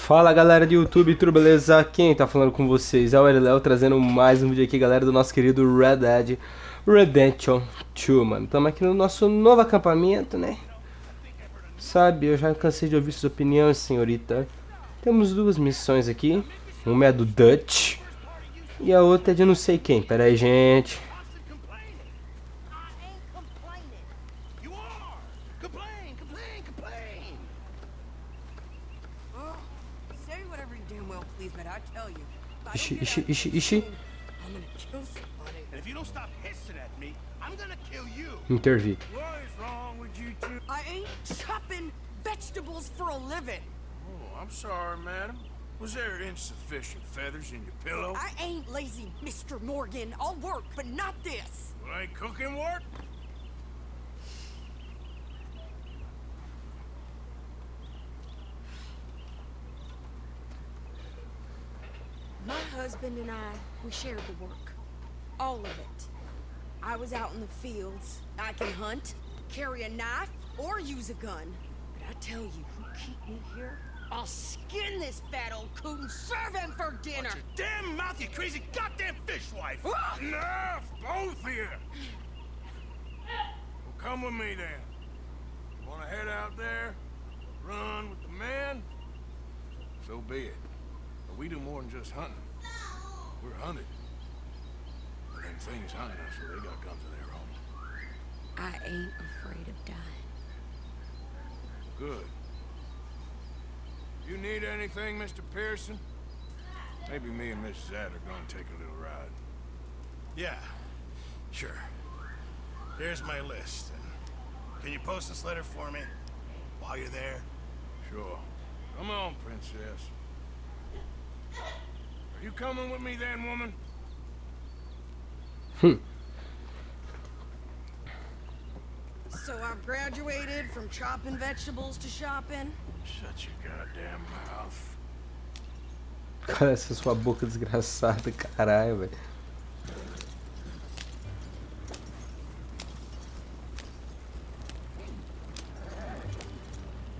Fala galera do YouTube, tudo beleza? Quem tá falando com vocês é o Ariel, trazendo mais um vídeo aqui, galera, do nosso querido Red Dead Redemption 2, mano. Estamos aqui no nosso novo acampamento, né? Sabe, eu já cansei de ouvir suas opiniões, senhorita. Temos duas missões aqui, uma é do Dutch e a outra é de não sei quem. Pera aí, gente. Ixi, ixi, ixi, ixi. Intervi. I ain't chopping vegetables for a living. Oh, I'm sorry, madam. Was there insufficient feathers in your pillow? I ain't lazy, Mr. Morgan. I'll work, but not this. Well, ain't cooking work? My husband and I, we shared the work. All of it. I was out in the fields. I can hunt, carry a knife, or use a gun. But I tell you, you keep me here, I'll skin this fat old coot and serve him for dinner. Watch your damn mouth, you crazy goddamn fishwife! Ah! Enough, both of you! Well, come with me then. Wanna head out there, run with the men? So be it. But we do more than just hunting. We're hunted. And them things hunting us, well, they got guns of their own. I ain't afraid of dying. Good. You need anything, Mr. Pearson? Maybe me and Mrs. Ad are gonna take a little ride. Yeah, sure. Here's my list. Can you post this letter for me while you're there? Sure. Come on, princess. Are you coming with me then, woman? So I've graduated from chopping vegetables to shopping. Shut your goddamn mouth. Cara, essa sua boca desgraçada, caralho, velho.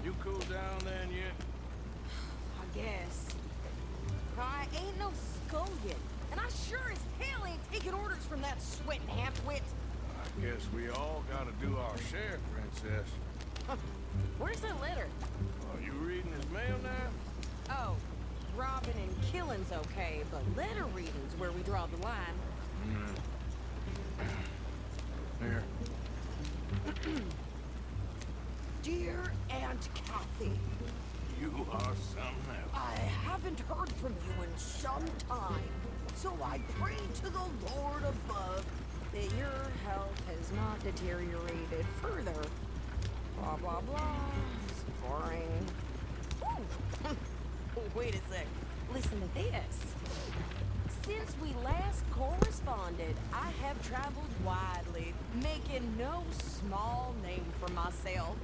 You cool down then yet? I guess. I ain't no scullion, and I sure as hell ain't taking orders from that sweating half-wit. I guess we all gotta do our share, princess. Where's that letter? Are you reading his mail now? Oh, robbing and killing's okay, but letter reading's where we draw the line. Here. Dear Aunt Kathy, You are something else. I haven't heard from you in some time, so I pray to the Lord above that your health has not deteriorated further. Blah, blah, blah. It's boring. Ooh. Wait a sec. Listen to this. Since we last corresponded, I have traveled widely, making no small name for myself.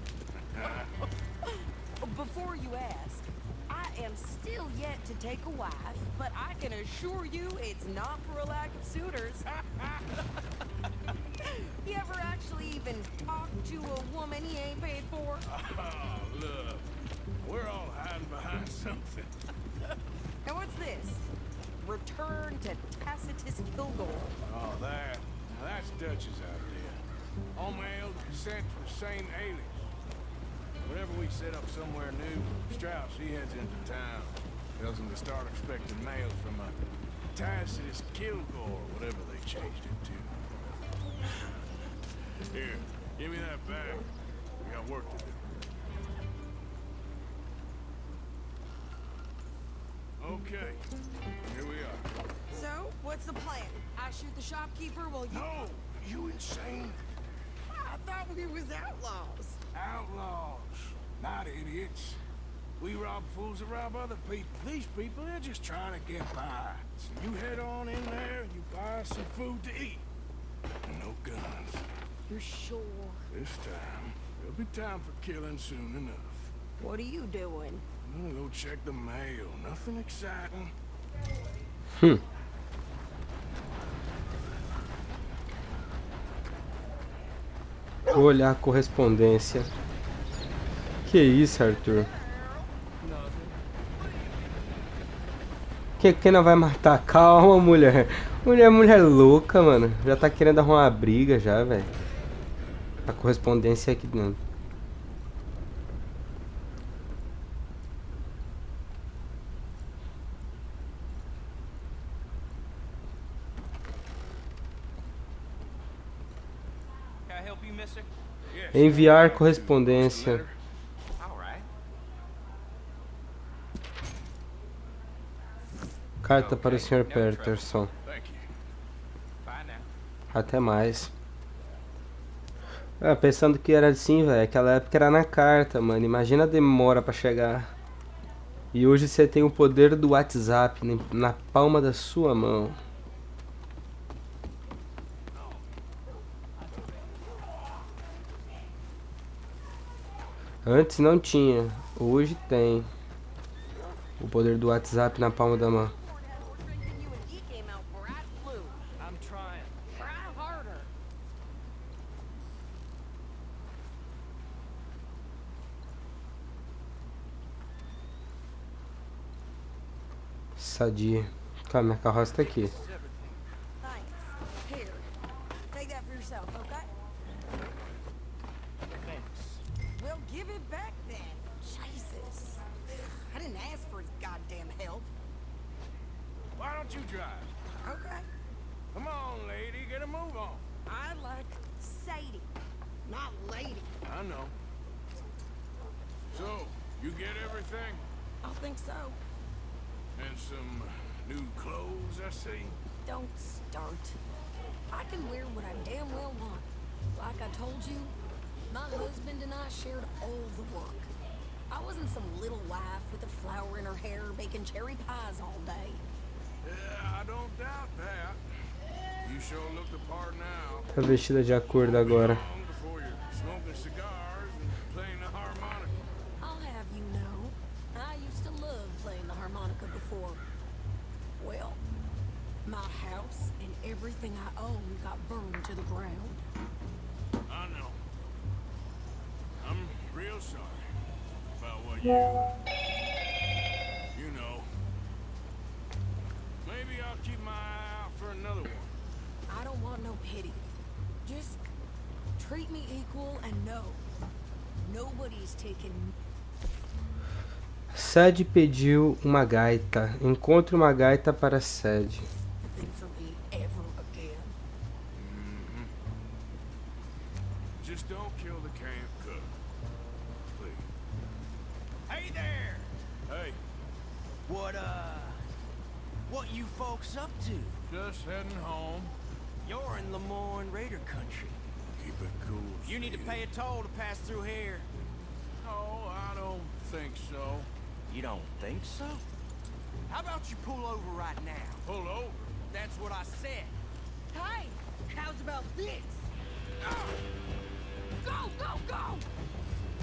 Before you ask, I am still yet to take a wife, but I can assure you it's not for a lack of suitors. You ever actually even talked to a woman he ain't paid for? Oh, look. We're all hiding behind something. And what's this? Return to Tacitus Kilgore. Oh, that. Now that's Dutch's idea. All mail sent to the same alias. Whenever we set up somewhere new, Strauss, he heads into town. Tells him to start expecting mail from a Tacitus Kilgore, whatever they changed it to. Here, give me that bag. We got work to do. Okay, here we are. So, what's the plan? I shoot the shopkeeper while you... No, you insane? I thought we was outlaws. Outlaws, not idiots. We rob fools that rob other people. These people, they're just trying to get by. So you head on in there and you buy some food to eat. And no guns. You're sure? This time, there'll be time for killing soon enough. What are you doing? I'm gonna go check the mail. Nothing exciting. Vou olhar a correspondência. Que isso, Arthur? Que não vai matar? Calma, mulher. Mulher louca, mano. Já tá querendo arrumar uma briga já, velho. A correspondência é aqui dentro. Can I help you, mister? Yes, Enviar I'd like to post a correspondência. letter. All right. Carta para o Okay, Sr. no trouble. Peterson. Thank you. Bye now. Até mais. Ah, pensando que era assim, velho. Aquela época era na carta, mano. Imagina a demora pra chegar. E hoje você tem o poder do WhatsApp na palma da sua mão. Antes não tinha, hoje tem. O poder do WhatsApp na palma da mão. I'm trying. Try harder. Sadia. Calma, minha carroça tá aqui. Thanks. Here. Take that for yourself, okay? Thanks. Well, give it back then. Jesus. I didn't ask for his goddamn help. Why don't you drive? Okay. Come on, lady, get a move on. I like Sadie, not lady. I know. So, you get everything? I think so. And some new clothes, I see. Don't start. I can wear what I damn well want. Like I told you, my husband and I shared all the work. I wasn't some little wife with a flower in her hair baking cherry pies all day. Yeah, I don't doubt that. You sure look the part now. Tá vestida de acordo agora. Long before you're smoking cigars and playing the harmonica. I'll have you know, I used to love playing the harmonica before. Well, my house and everything I own got burned to the ground. I know. I'm real sorry about what you know. Maybe I'll keep my eye out for another one. I don't want no pity. Just treat me equal and know nobody's taking Sede pediu uma gaita. Encontre uma gaita para Sede. nothing for me ever again. Just don't kill the camp cook. Please. Hey there! Hey, What you folks up to? just heading home. You're in Lemoyne Raider country. Keep it cool. You need to Steve. pay a toll to pass through here. No, I don't think so. You don't think so? How about you pull over right now? Pull over. That's what I said. Hey, how's about this? Go, go, go!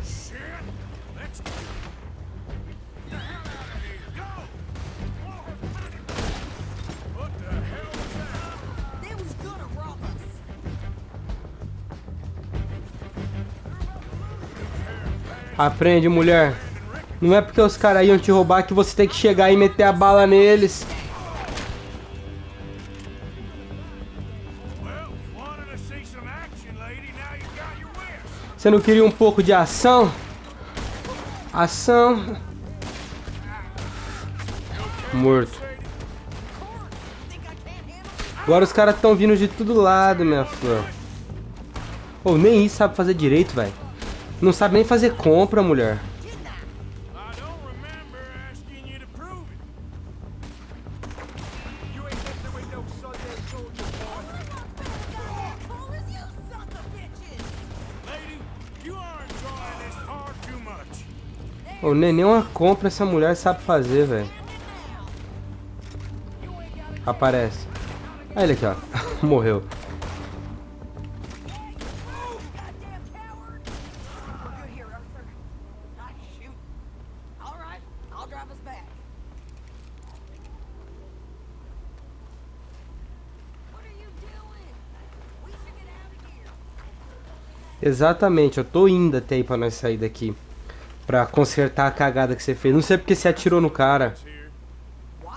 Shit! Let's get the hell out of here. Go! What the hell was that? They was gonna rob us. Aprende, mulher. Não é porque os caras iam te roubar que você tem que chegar e meter a bala neles. Well, you wanted to see some action, lady. Now you got your wish. Você não queria um pouco de ação? Ação. Morto. Think I can't handle Agora os caras estão vindo de todo lado, minha flor. Ou nem isso sabe fazer direito, velho. Não sabe nem fazer compra, mulher. I don't remember asking you to prove it. You ain't messing with no Sunday soldier, Cool as you sons of bitches! Lady, you are enjoying this far too much. Ou nem uma compra essa mulher sabe fazer, velho. Aparece. Olha ele aqui, ó. Morreu. Goddamn coward! We're good here, Arthur. Nice shoot. All right, I'll drive us back. What are you doing? We should get out of here. Exatamente, eu tô indo até aí pra nós sair daqui. Pra consertar a cagada que você fez. Não sei porque você atirou no cara. Here. Why?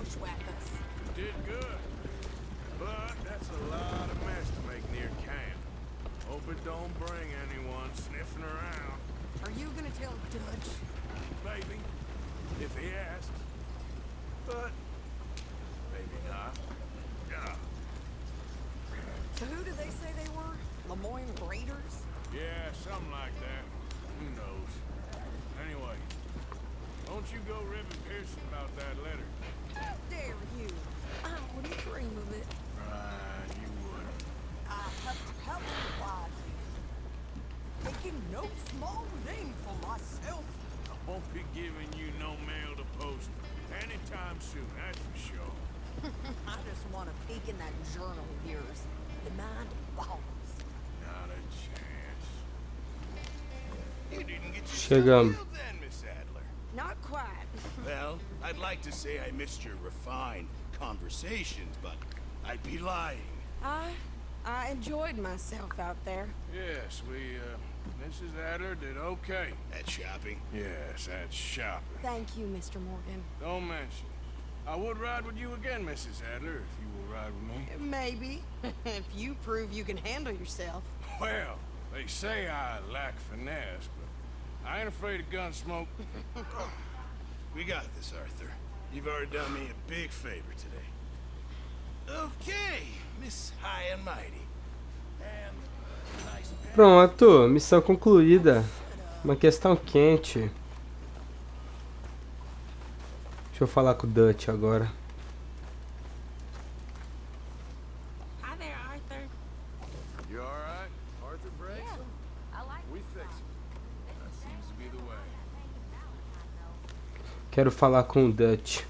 bushwhack us. Did good. But that's a lot of mess to make near camp. Hope it don't bring anyone sniffing around. Are you gonna tell Dutch? Maybe. If he asks. But maybe not. Yeah. So who do they say they were? Lemoyne Raiders? Yeah, something like that. Who knows? Anyway, don't you go ribbing Pearson about that letter. How dare you? I wouldn't dream of it. Right, you wouldn't. I have heavily wise, taking no small name for myself. I won't be giving you no mail to post anytime soon, that's for sure. I just want to peek in that journal of yours. The mind boggles. Not a chance. You didn't get your Chegamos. stuff then, Miss Adler. Not quite. Well, I'd like to say I missed your refined conversations, but I'd be lying. I enjoyed myself out there. Yes, Mrs. Adler did okay. At shopping? Yes, that's shopping. Thank you, Mr. Morgan. Don't mention. I would ride with you again, Mrs. Adler, if you will ride with me. Maybe. If you prove you can handle yourself. Well, they say I lack finesse, but I ain't afraid of gun smoke. We got this, Arthur. You've already done me a big favor today. Okay, Miss High and Mighty. And nice pen. Pronto, missão concluída. Uma questão quente. Deixa eu falar com o Dutch agora. Hi there, Arthur. You alright? Arthur breaks Yeah, him? I like We fix him. That seems to be the way. Quero falar com o Dutch.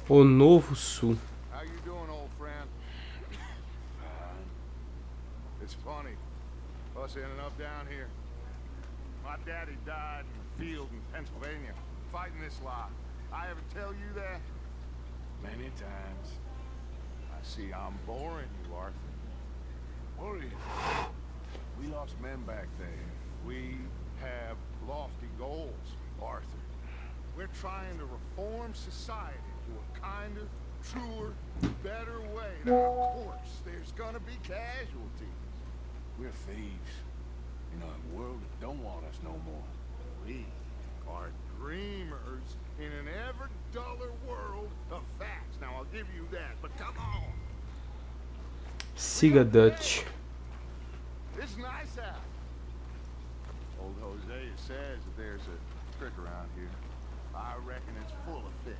O Novo Sul. How you doing, old friend? Fine. It's funny, us ending up down here. My daddy died in the field in Pennsylvania, fighting this lot. I ever tell you that? Many times. I see I'm boring you, Arthur. Worry. We lost men back there. We have lofty goals, Arthur. We're trying to reform society to a kinder, truer, better way. Now, of course, there's gonna be casualties. We're thieves. In a world that don't want us no more. We are dreamers in an ever duller world of facts. Now, I'll give you that, but come on. Siga Dutch. It's nice out. Old Hosea says that there's a trick around here. I reckon it's full of fish.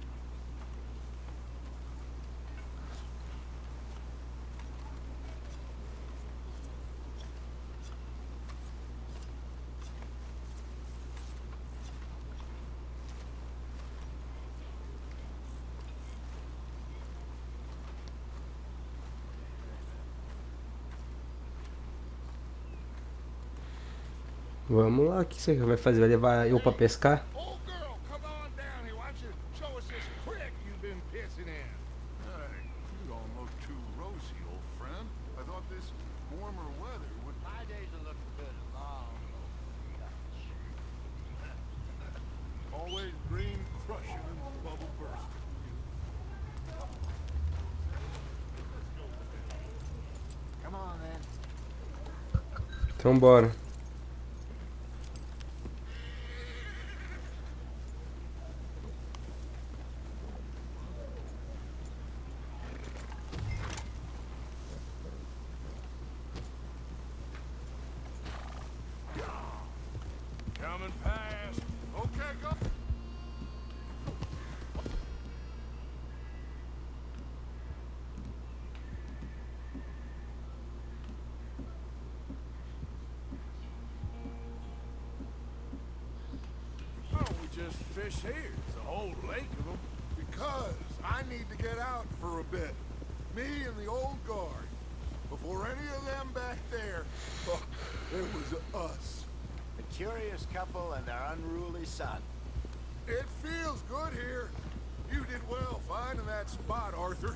Vamos lá, o que você vai fazer? Vai levar eu pra pescar? Old girl, come on down here. Why don't you show us this creek you've been pissing in? Hey, you don't look too rosy, old friend. I thought this warmer weather would... My days are looking good as long. Always green crushing and bubble bursting. Come on then. Então bora. Coming past. Okay, go. Why don't we just fish here? There's a whole lake of them. Because I need to get out for a bit. Me and the old guard. Before any of them back there, it was us. A curious couple and their unruly son. It feels good here. You did well finding that spot, Arthur.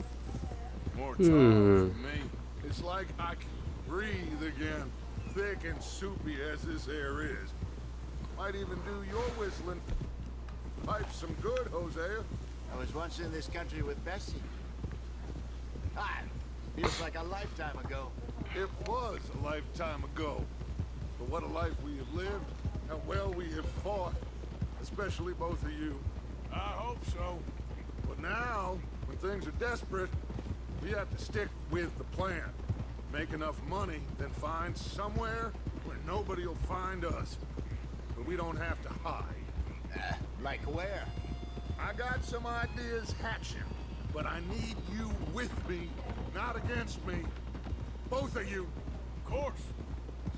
More time for me. It's like I can breathe again, thick and soupy as this air is. Might even do your whistling. Life's some good, Hosea. I was once in this country with Bessie. Ah, feels like a lifetime ago. It was a lifetime ago. But what a life we have lived, how well we have fought. Especially both of you. I hope so. But now, when things are desperate, we have to stick with the plan. Make enough money, then find somewhere where nobody will find us. But we don't have to hide. Like where? I got some ideas hatching, but I need you with me, not against me. Both of you. Of course.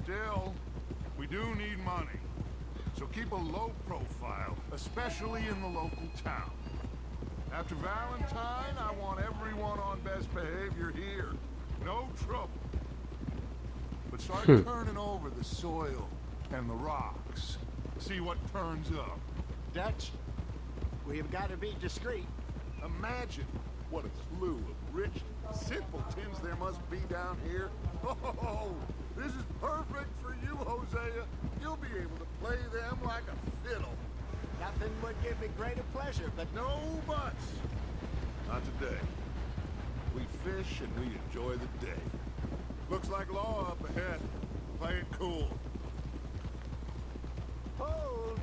Still, we do need money. So keep a low profile, especially in the local town. After Valentine, I want everyone on best behavior here. No trouble. But start turning over the soil and the rocks. See what turns up. Dutch, we've got to be discreet. Imagine what a slew of rich simpletons there must be down here. Oh, this is perfect for you, Hosea. You'll be able to play them like a fiddle. Nothing would give me greater pleasure, but No buts. Not today. We fish and we enjoy the day. Looks like law up ahead. Play it cool. hold.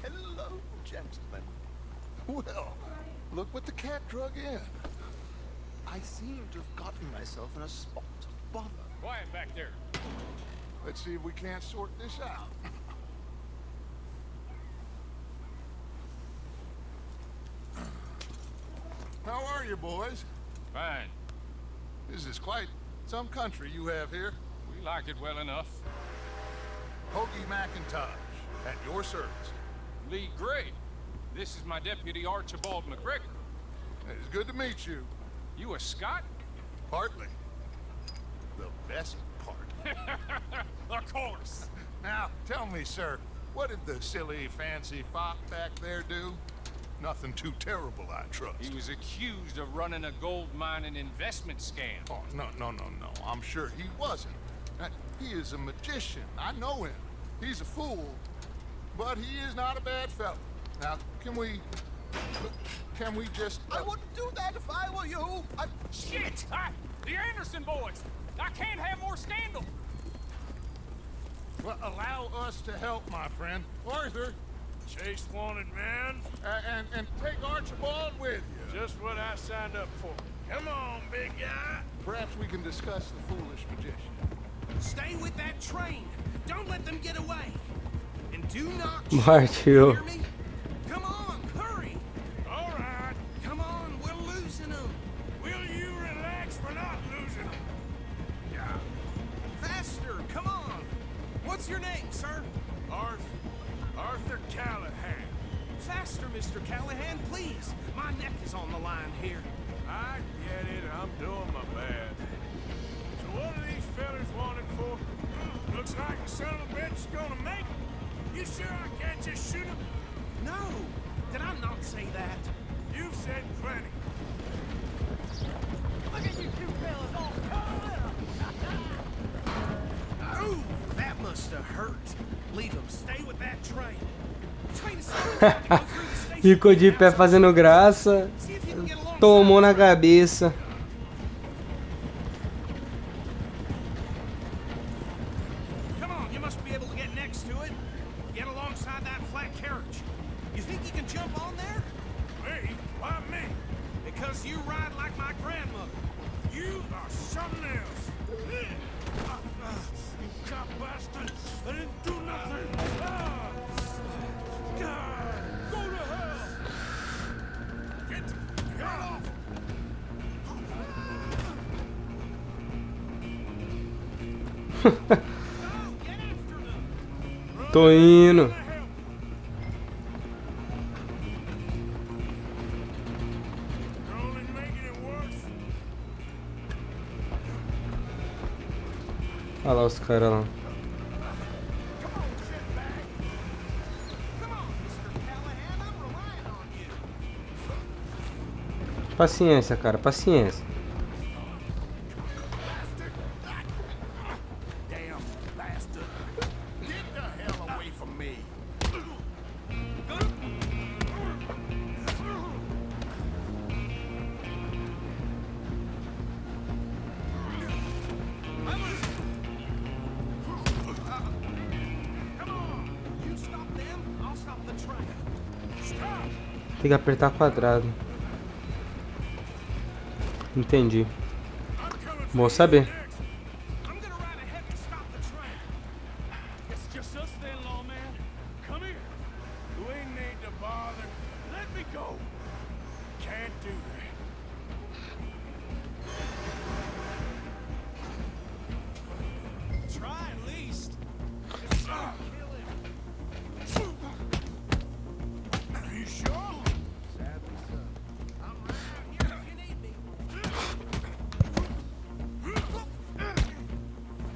Hello, gentlemen. Well, look what the cat drug in. I seem to have gotten myself in a spot of bother. Quiet back there. Let's see if we can't sort this out. How are you, boys? Fine. This is quite some country you have here. We like it well enough. Hoagie McIntosh, at your service. Lee Gray. This is my deputy Archibald McGregor. It's good to meet you. You a Scot? Partly. The best part. Of course. Now, tell me, sir, what did the silly, fancy fop back there do? Nothing too terrible, I trust. He was accused of running a gold mining investment scam. Oh, no. I'm sure he wasn't. He is a magician. I know him. He's a fool. But he is not a bad fellow. Now, can we just... I wouldn't do that if I were you. Shit! The Anderson boys! I can't have more scandal! Well, allow us to help, my friend. Arthur, Chase wanted man. and take Archibald with you. Just what I signed up for. Come on, big guy. Perhaps we can discuss the foolish magician. Stay with that train. Don't let them get away. And do not Martiu. hear me? Come on, hurry. All right. Come on, we're losing them. Will you relax? We're not losing them. Yeah. Faster, come on. What's your name, sir? Arthur Callahan. Faster, Mr. Callahan, please. My neck is on the line here. I get it. I'm doing my best. So what are these fellas wanted for? Looks like the son of a bitch is gonna make it. You sure I can't just shoot him? No, did I not say that? You've said plenty. Look at you two fellas all Ooh, that must have hurt. Leave them. Stay with that train. Train is still going to go through the station. Ficou de pé fazendo graça. See if you can get alongside. Tomou na cabeça. Come on, you must be able to get next to it. Get alongside that flat carriage. You think you can jump on there? Me? Why me? Because you ride like my grandmother. You are something else. You cop bastard! I didn't do nothing! Go to hell! Get off! Get after them. Tô indo. You're only making it worse. Olha lá os caras lá. Come on, Mr. Callahan, I'm relying on you. Paciência, cara, paciência. Damn bastard! Get the hell away from me! Come on! You stop them, I'll stop the train. Stop! Tem que apertar quadrado. Entendi. I'm coming for Bom you saber. next. I'm gonna ride ahead and stop the train. It's just us then, lawman. Come here. We need to bother. Let me go. Can't do that. Try at least. Are you sure? Sadly so. I'm right out here if you need me.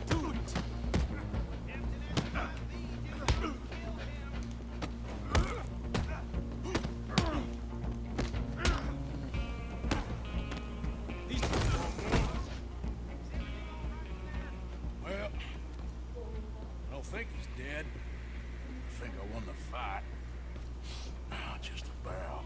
Do it. Captain Edward, thee did you kill him? These Well, I don't think he's dead. I think I won the fight. Just about.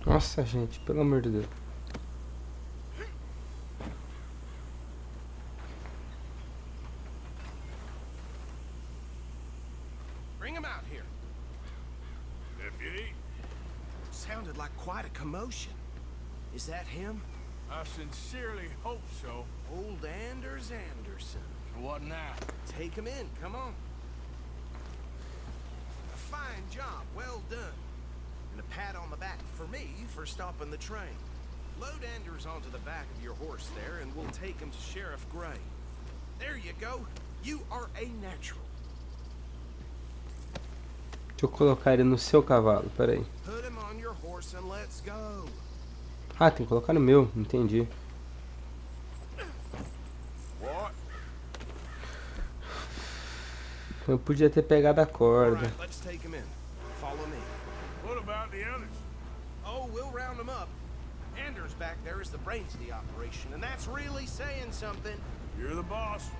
Nossa, gente, pelo amor de Deus. bring him out here. Deputy, Sounded like quite a commotion. Is that him? I sincerely hope so. Old Anders Anderson. So what now? Take him in, come on. A fine job, well done. And a pat on the back for me for stopping the train. Load Anders onto the back of your horse there, and we'll take him to Sheriff Gray. There you go. You are a natural. Deixa eu colocar ele no seu cavalo, pera aí. Put him on your horse and let's go. Ah, tem que colocar no meu, entendi. What? Eu podia ter pegado a All corda. right, let's take him in. Follow me. What about the others? Oh, we'll round them up. Anders back there is the brains of the operation, and that's really saying something. You're the boss.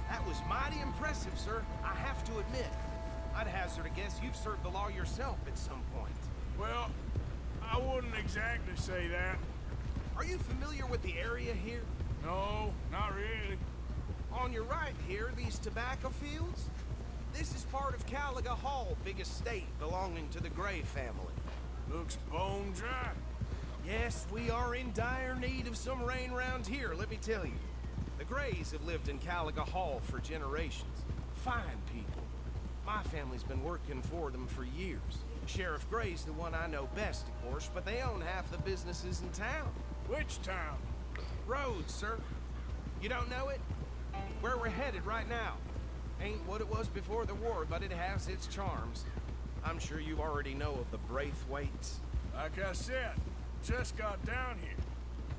That was mighty impressive, sir. I have to admit. I'd hazard a guess you've served the law yourself at some point. Well, I wouldn't exactly say that. Are you familiar with the area here? No, not really. On your right here, these tobacco fields? This is part of Caliga Hall, big estate belonging to the Gray family. Looks bone dry. Yes, we are in dire need of some rain round here, let me tell you. The Grays have lived in Caliga Hall for generations. Fine people. My family's been working for them for years. Sheriff Gray's the one I know best, of course, but they own half the businesses in town. Which town? Rhodes, sir. You don't know it? Where we're headed right now. Ain't what it was before the war, but it has its charms. I'm sure you already know of the Braithwaites. Like I said, just got down here.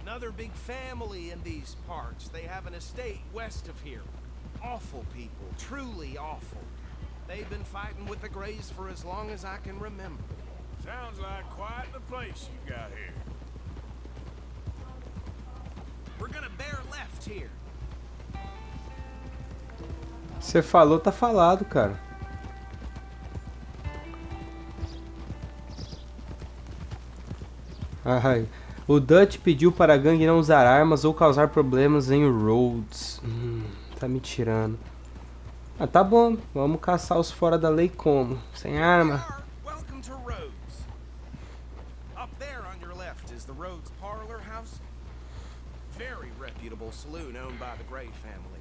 Another big family in these parts. They have an estate west of here. Awful people, truly awful. They've been fighting with the Grays for as long as I can remember. Sounds like quite the place you got here. We're gonna bear left here. Você falou, tá falado, cara. Ai, o Dutch pediu para a gangue não usar armas ou causar problemas em Rhodes. Tá me tirando. Ah, tá bom. Vamos caçar os fora da lei como? Sem arma? Welcome to Rhodes. Up there on your left is the Rhodes Parlor House. Very reputable saloon owned by the Gray family.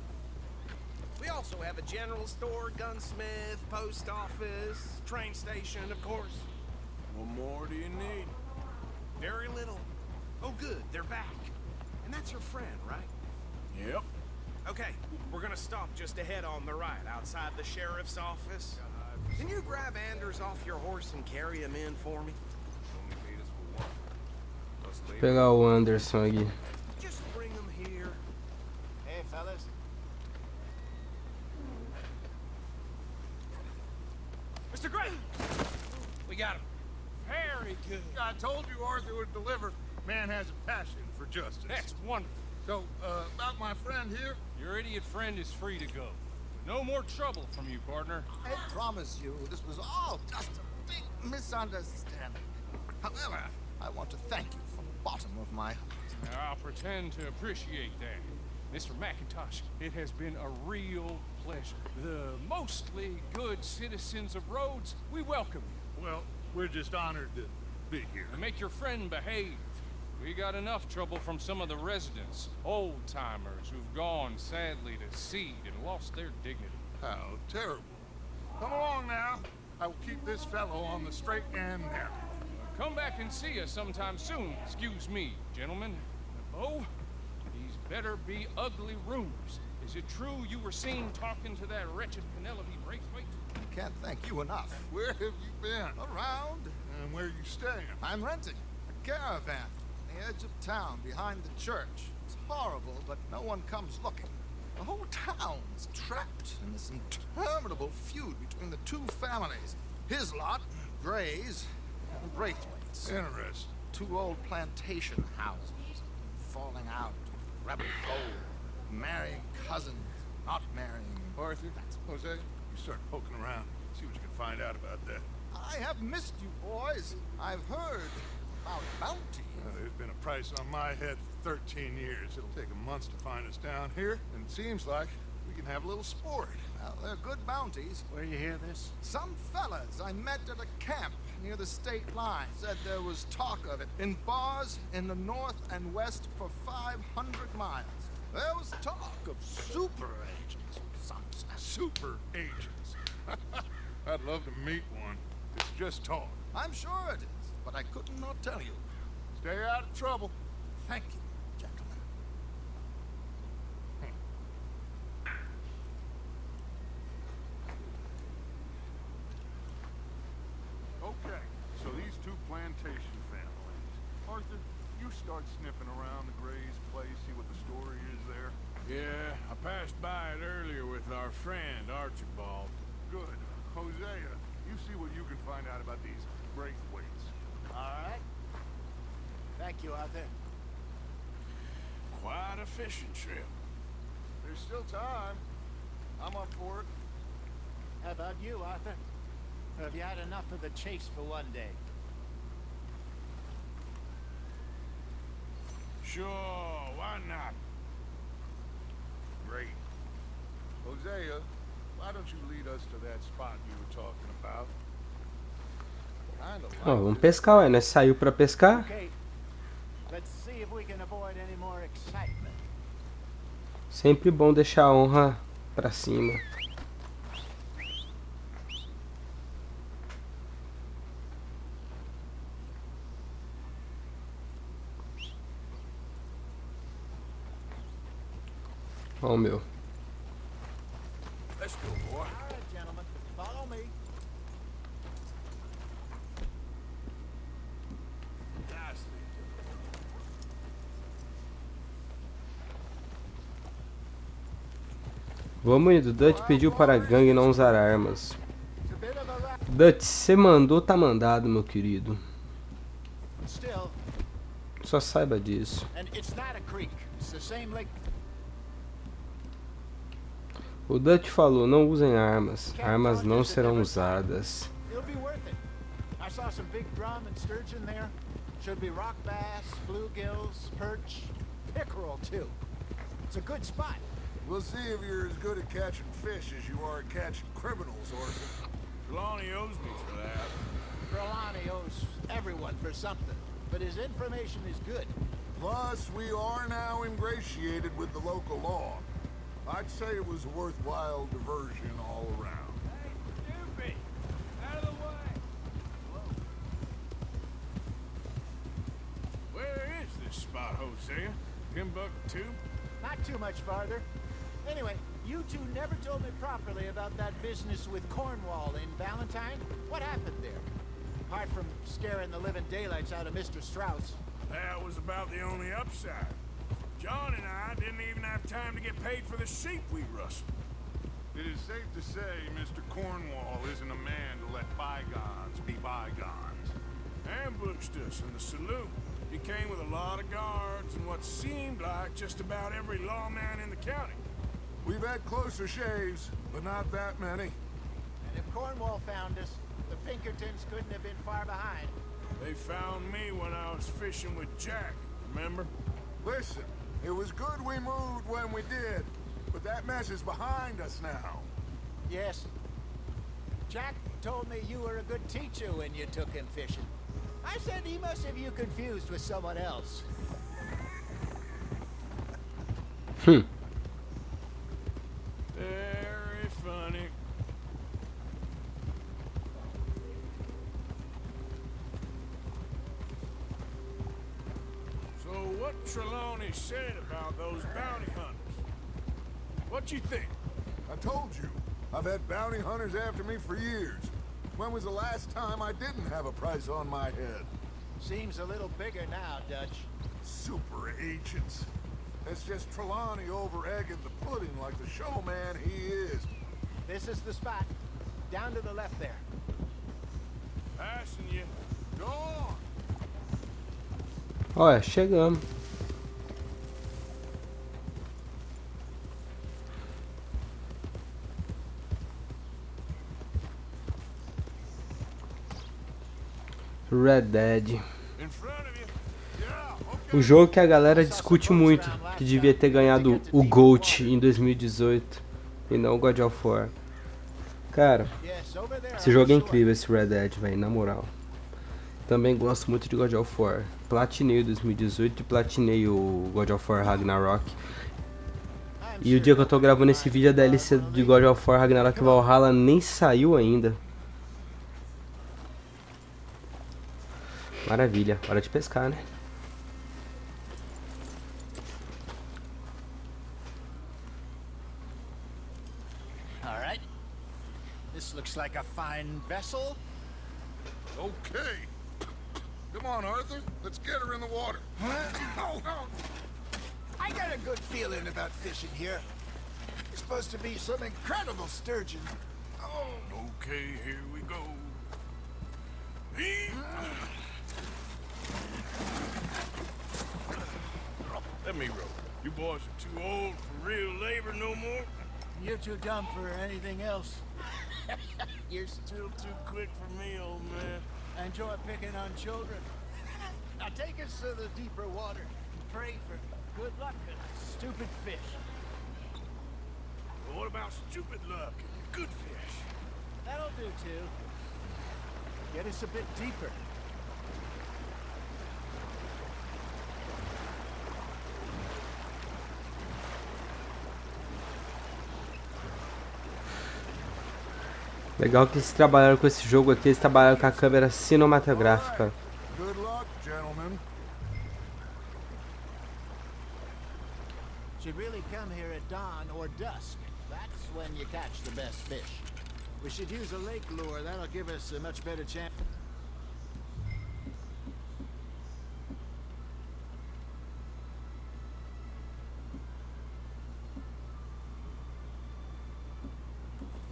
We also have a general store, gunsmith, post office, train station, of course. What more do you need? Very little. Oh, good, they're back. And that's your friend, right? Yep. Okay, we're gonna stop just ahead on the right, outside the sheriff's office. Can you grab Anders off your horse and carry him in for me? Vou pegar o Anderson aqui. Just bring him here. Hey, fellas. Mr. Gray! We got him. Very good. I told you Arthur would deliver. Man has a passion for justice. That's wonderful. So, about my friend here, Your idiot friend is free to go. No more trouble from you, partner. I promise you, this was all just a big misunderstanding. However, I want to thank you from the bottom of my heart. Now, I'll pretend to appreciate that. Mr. McIntosh, it has been a real pleasure. The mostly good citizens of Rhodes, we welcome you. well, we're just honored to be here. To make your friend behave. We got enough trouble from some of the residents, old-timers who've gone sadly to seed and lost their dignity. How terrible. Come along now. I will keep this fellow on the straight and narrow. Come back and see us sometime soon. Excuse me, gentlemen. Bo, these better be ugly rumors. Is it true you were seen talking to that wretched Penelope Braithwaite? I can't thank you enough. Where have you been? Around, And where are you staying? I'm renting a caravan on the edge of town behind the church. It's horrible, but no one comes looking. The whole town is trapped in this interminable feud between the two families. His lot, Gray's, and Braithwaite's. Interesting. Two old plantation houses, falling out, rebel gold, marrying cousins, not marrying. Arthur, Jose, you start poking around. See what you can find out about that. I have missed you, boys. I've heard about bounty. There's been a price on my head for 13 years. It'll take a month to find us down here, and it seems like we can have a little sport. Well, they're good bounties. Where you hear this? Some fellas I met at a camp near the state line said there was talk of it in bars in the north and west for 500 miles. There was talk of super agents. Some said. Super agents. I'd love to meet one. It's just talk. I'm sure it is, but I could not tell you. Stay out of trouble. Thank you, gentlemen. Okay, so these two plantation families. Arthur, you start sniffing around the Gray's place, see what the story is there. Yeah, I passed by it earlier with our friend, Archibald. Good. Hosea, you see what you can find out about these Braithwaites. All right. Thank you, Arthur. Quite a fishing trip. There's still time. I'm up for it. How about you, Arthur? Have you had enough of the chase for one day? Sure, why not? Great. Hosea, why don't you lead us to that spot you were talking about? Kinda Ó, like vamos this. pescar, ué. Nós saiu pra pescar. Okay. Let's see if we can avoid any more excitement. Sempre bom deixar a honra pra cima. Ó, o meu. Let's go, boy. All right, gentlemen. Follow me. Nicely Vamos indo. Dutch pediu para a gangue não usar armas. It's a bit of a rap. Dutch, você mandou, tá mandado, meu querido. Still, Só saiba disso. and it's not a creek. It's the same lake. O Dutch falou, não usem armas. Armas não serão usadas. It'll be worth it. I saw some big drum and sturgeon there. Should be rock bass, bluegills, perch, pickerel too. It's a good spot. We'll see if you're as good at catching fish as you are at catching criminals, Arthur. Trelawney owes me for that. Trelawney owes everyone for something, but his information is good. Plus, we are now ingratiated with the local law. I'd say it was a worthwhile diversion all around. Stupid! Out of the way! Where is this spot, Hosea? Timbuktu? Not too much farther. Anyway, you two never told me properly about that business with Cornwall in Valentine. What happened there? Apart from scaring the living daylights out of Mr. Strauss. That was about the only upside. John and I didn't even have time to get paid for the sheep we rustle. It is safe to say Mr. Cornwall isn't a man to let bygones be bygones. Ambushed us in the saloon. He came with a lot of guards and what seemed like just about every lawman in the county. We've had closer shaves, but not that many. And if Cornwall found us, the Pinkertons couldn't have been far behind. They found me when I was fishing with Jack, remember? Listen, it was good we moved when we did, but that mess is behind us now. Yes. Jack told me you were a good teacher when you took him fishing. I said he must have you confused with someone else. Hmm. Very funny. So what Trelawney said about those bounty hunters? What you think? I told you, I've had bounty hunters after me for years. When was the last time I didn't have a price on my head? Seems a little bigger now, Dutch. Super agents. It's just Trelawney over-egging the pudding like the showman he is. This is the spot. Down to the left there. Passing you. Go on! Olha, chegamos. Red Dead. In front of you. Yeah, okay. O jogo que a galera discute muito, que devia ter ganhado o GOAT em 2018 e não o God of War. Cara, Yes, over there. esse jogo é incrível, esse Red Dead, velho, na moral. Também gosto muito de God of War. Platinei o 2018 e platinei o God of War Ragnarok. E o dia que eu tô gravando esse vídeo, a DLC de God of War Ragnarok Valhalla nem saiu ainda. Maravilha, hora de pescar, né? All right. This looks like a fine vessel. Okay. Come on, Arthur. Let's get her in the water. I got a good feeling about fishing here. It's supposed to be some incredible sturgeon. Oh, okay, here we go. Let me row. You boys are too old for real labor no more. You're too dumb for anything else. You're still too quick for me, old man. I enjoy picking on children. Now take us to the deeper water and pray for good luck and stupid fish. But what about stupid luck and good fish? That'll do too. Get us a bit deeper. Legal que eles trabalharam com esse jogo aqui, eles trabalharam com a câmera cinematográfica. Good luck, gentlemen. Should really come here at dawn or dusk. That's when you catch the best fish. We should use a lake lure. That'll give us a much better chance.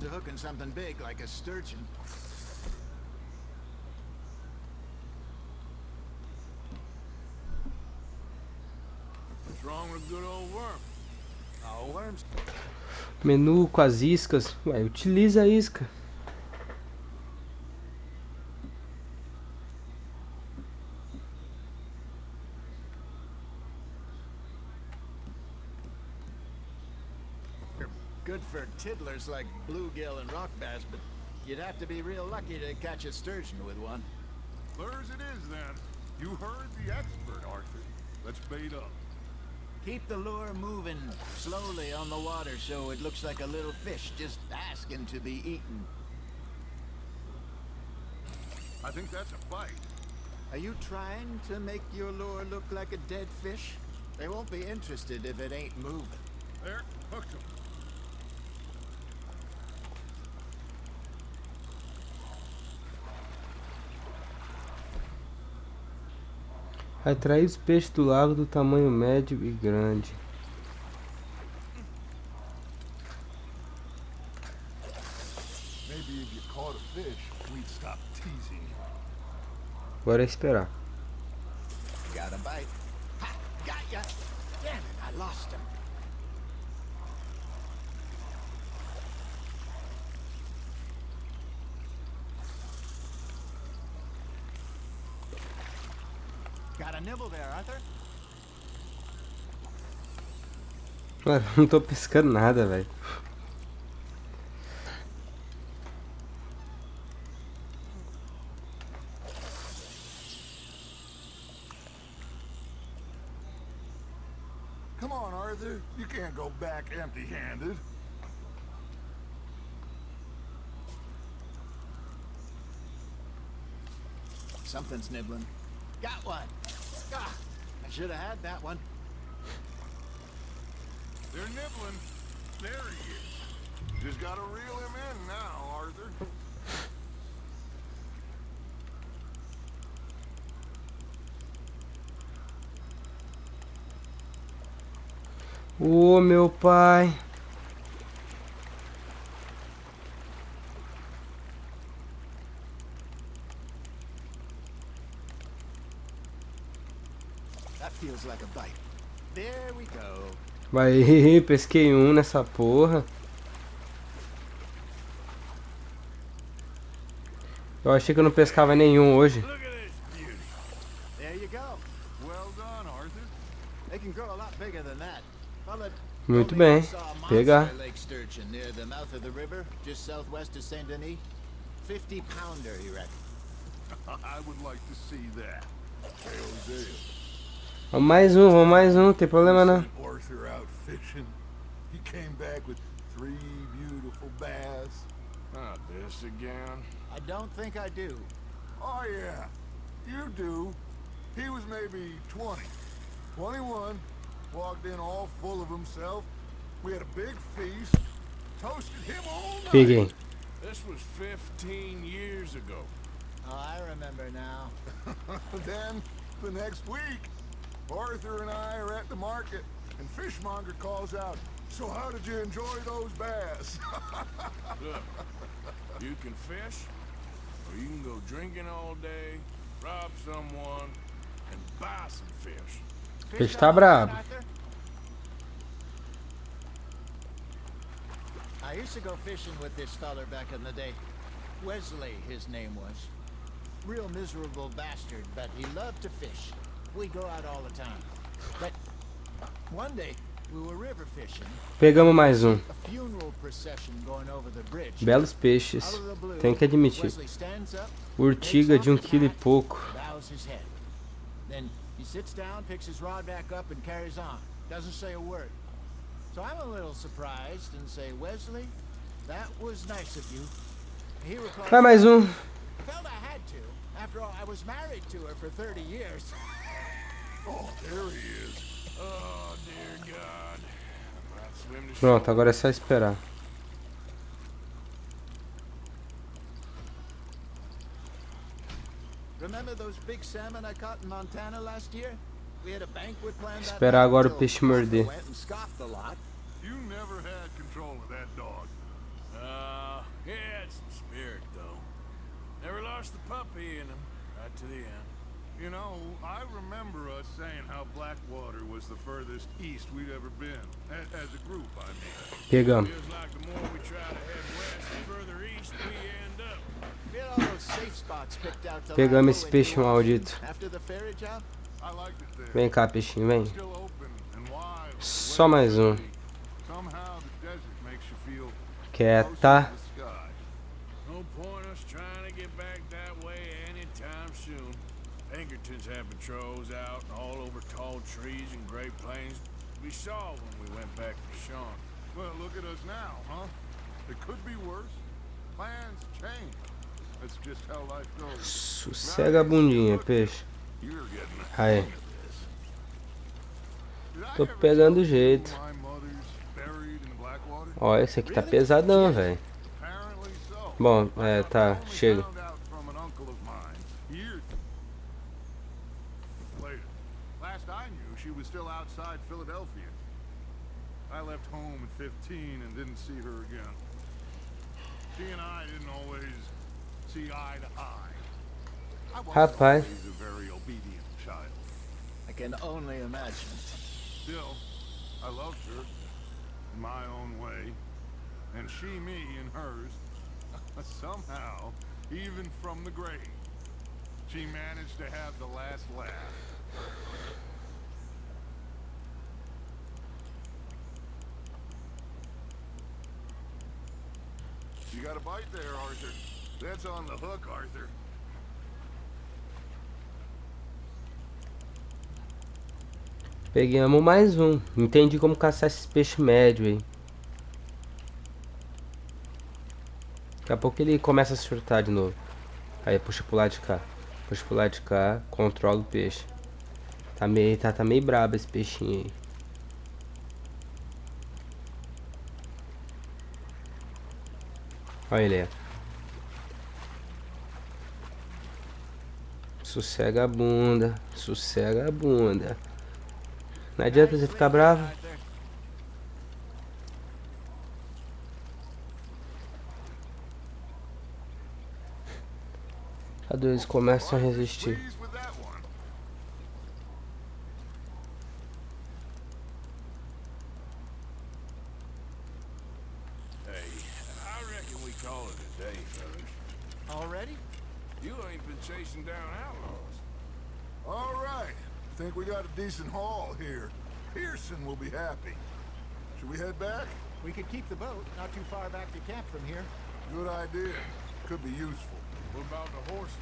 To hooking something big like a sturgeon. What's wrong with good old worm? Oh, worms. Menu com as iscas. Ué, utiliza a isca. They're good for tiddlers like bluegill and rock bass, but you'd have to be real lucky to catch a sturgeon with one. Lures it is, then. You heard the expert, Arthur. Let's bait up. Keep the lure moving slowly on the water so it looks like a little fish just asking to be eaten. I think that's a bite. Are you trying to make your lure look like a dead fish? They won't be interested if it ain't moving. There, hooked him. Atrair os peixes do lago do tamanho médio e grande. maybe if you caught a fish, we'd stop teasing you. Agora é esperar. Got a bite. Ha! Got ya! Damn it, I lost him. Got a nibble there, Arthur? Mano, não tô pescando nada, velho. Come on, Arthur. You can't go back empty-handed. Something's nibbling. Got one. Ah, I should have had that one. They're nibbling. There he is. Just gotta reel him in now, Arthur. Ô, meu pai. That feels like a bite. There we go. Vai, pesquei um nessa porra. Eu achei que eu não pescava nenhum hoje. Look at this beauty. There you go. Well done, Arthur. They can grow a lot bigger than that. Fella Muito told me bem. he saw a Pegar. monster lake sturgeon near the mouth of the river, just southwest of Saint Denis. 50-pounder, he reckoned. I would like to see that. Tails ale. Vamos mais um, não tem problema não. Sent Arthur out fishing. He came back with 3 beautiful bass. Not this again. I don't think I do. Oh yeah, you do. He was maybe 20, 21, walked in all full of himself. We had a big feast, toasted him all night. Peguei. This was 15 years ago. Oh, I remember now. Then, the next week, Arthur and I are at the market, and Fishmonger calls out, "So how did you enjoy those bass?" Look, you can fish, or you can go drinking all day, rob someone, and buy some fish. Peixe tá brabo. I used to go fishing with this feller back in the day. Wesley, his name was. Real miserable bastard, but he loved to fish. We'd go out all the time. But one day, we were river fishing. Pegamos mais um. A funeral procession going over the bridge. Belos peixes. Out of the blue, Tem que admitir. Wesley stands up, Urtiga takes de off his quilo e hat, pouco. bows his head. Then he sits down, picks his rod back up, and carries on. Doesn't say a word. So I'm a little surprised and say, Wesley, that was nice of you. He replies, Vai mais um. felt I had to. After all, I was married to her for 30 years. Oh, there he is. Oh, dear God. I might swim to Pronto, shore. agora é só esperar. Remember those big salmon I caught in Montana last year? We had a banquet planned that Esperar night agora o until peixe Arthur morder. went and scoffed a lot. You never had control of that dog. He had some spirit, though. Never lost the puppy in him, right to the end. You know, I remember us saying how Blackwater was the furthest east we'd ever been. As a group, I mean. Pegamos. Feels like the more we try to head west, the further east we end up. We had all those safe spots picked out to Pegamos lie esse low peixe and maldito. after the ferry job. I liked it there. Vem cá, peixinho, vem. Still open and wide. Só mais um. Somehow the desert makes you feel Quieta. closer to the sky. No point us trying to get back that way anytime soon. Pinkertons had patrols out all over tall trees and Great Plains. We saw when we went back to Sean. Well, look at us now, huh? It could be worse. Plans change. That's just how life goes. Sossega a bundinha, peixe. You're getting the Aí. hang of this. Did I Tô ever pegando tell o you jeito. my mother's buried in Blackwater? Ó, esse aqui tá pesadão, velho. Apparently so. Bom, I tá, only chega. found out from an uncle of mine years later. Last I knew, she was still outside Philadelphia. I left home at 15 and didn't see her again. She and I didn't always see eye to eye. I wasn't Rapaz. always a very obedient child. I can only imagine. Still, I loved her in my own way, and she me in hers. Somehow, even from the grave, she managed to have the last laugh. You got a bite there, Arthur. That's on the hook, Arthur. Pegamos mais um. Entendi como caçar esses peixes médios aí. Daqui a pouco ele começa a surtar de novo. Aí puxa pro lado de cá. Puxa pro lado de cá. Controla o peixe. Tá meio brabo esse peixinho aí. Olha ele aí. Sossega a bunda. Sossega a bunda. Não adianta você ficar bravo. Cadê eles começam a resistir? Pleased with that one. Hey, I reckon we call it a day, fellas. Already? You ain't been chasing down outlaws. All right. Think we got a decent haul here. Pearson will be happy. Should we head back? We could keep the boat not too far back to camp from here. Good idea. Could be useful. What about the horses?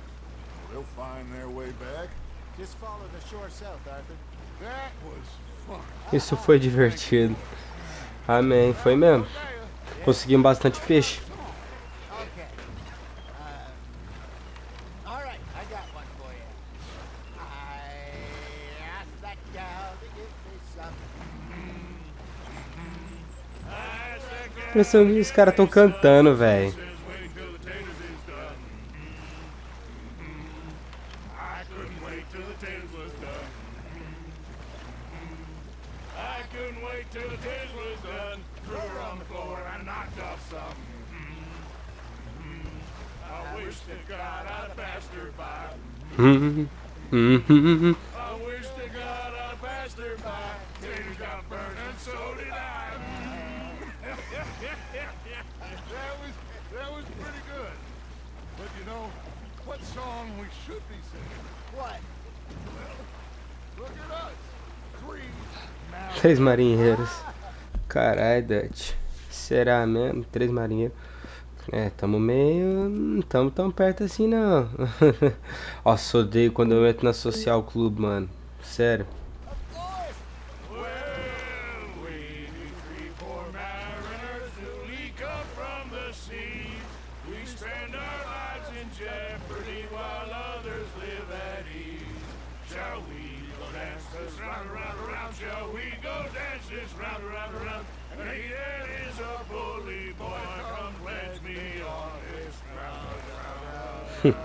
They'll find their way back. Just follow the shore south, Arthur. That was fun. Isso foi divertido. Amém. Foi mesmo. Conseguimos bastante peixe. Okay. All right, I got one for you. I asked that gal to give me some. Impressão que os caras tão cantando, velho. I wish to God I passed her by. Taters got burned and so did I. That was pretty good. But you know, what song we should be singing? What? Look at us. Three now. 3 marinheiros. Carai, Dutch. Será mesmo? 3 marinheiros. É, tamo meio... Não tamo tão perto assim, não. Nossa, odeio quando eu entro na Social Club, mano. Sério. Well, we three poor mariners newly come from the seas. We spend our lives in jeopardy while others live at ease. Shall we go dance this round, around, around? Shall we go dance this round, around, around? And he that is a bully boy, come pledge me on this ground.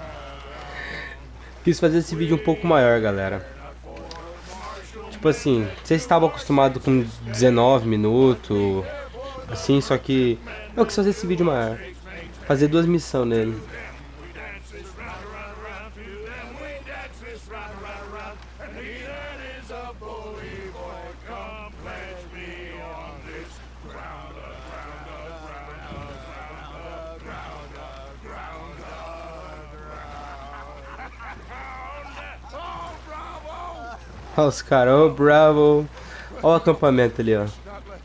Quis fazer esse vídeo um pouco maior, galera. Tipo assim, vocês estavam acostumados com 19 minutos, assim, só que eu quis fazer esse vídeo maior. Fazer 2 missões nele. We dance this round, around, around to them. We dance this round, around, around. And he that is a bully boy, come pledge me on this ground, Oh, bravo! Olha os caras, ô bravo. Olha o acampamento ali, ó. Not let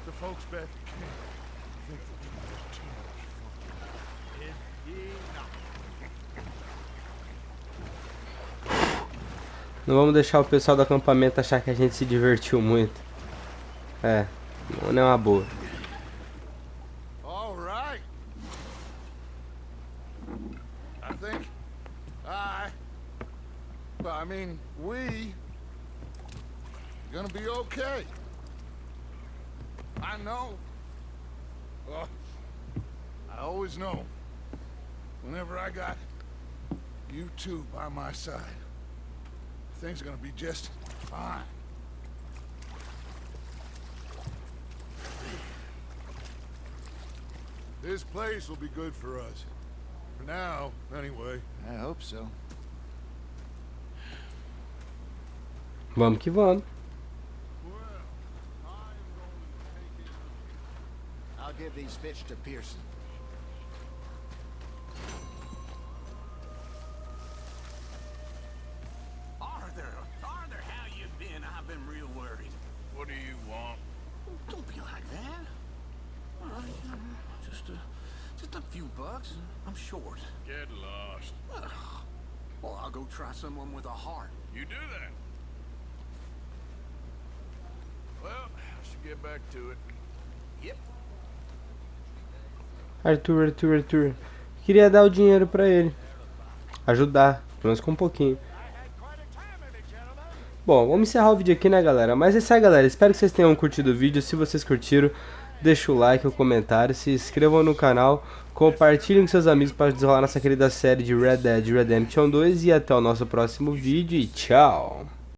the folks back at camp think that we had too much fun. Did ye not? Não vamos deixar o pessoal do acampamento achar que a gente se divertiu muito. É, não é uma boa. All right. I think I mean, we gonna be okay. I know. I always know. Whenever I got you two by my side, things are gonna be just fine. This place will be good for us. For now, anyway. I hope so. Vamos que vamos. Well, I am going to take it. I'll give these fish to Pearson. Arthur, how you been? I've been real worried. What do you want? Don't be like that. All right, just a few bucks. I'm short. Get lost. Well, I'll go try someone with a heart. You do that. Well, I should get back to it. Yep. Arthur. Queria dar o dinheiro pra ele. Ajudar, pelo menos com um pouquinho. Bom, vamos encerrar o vídeo aqui, né, galera? Mas é isso aí, galera. Espero que vocês tenham curtido o vídeo. Se vocês curtiram, deixa o like, o comentário, se inscrevam no canal, compartilhem com seus amigos para desenrolar nossa querida série de Red Dead Redemption 2 e até o nosso próximo vídeo e tchau!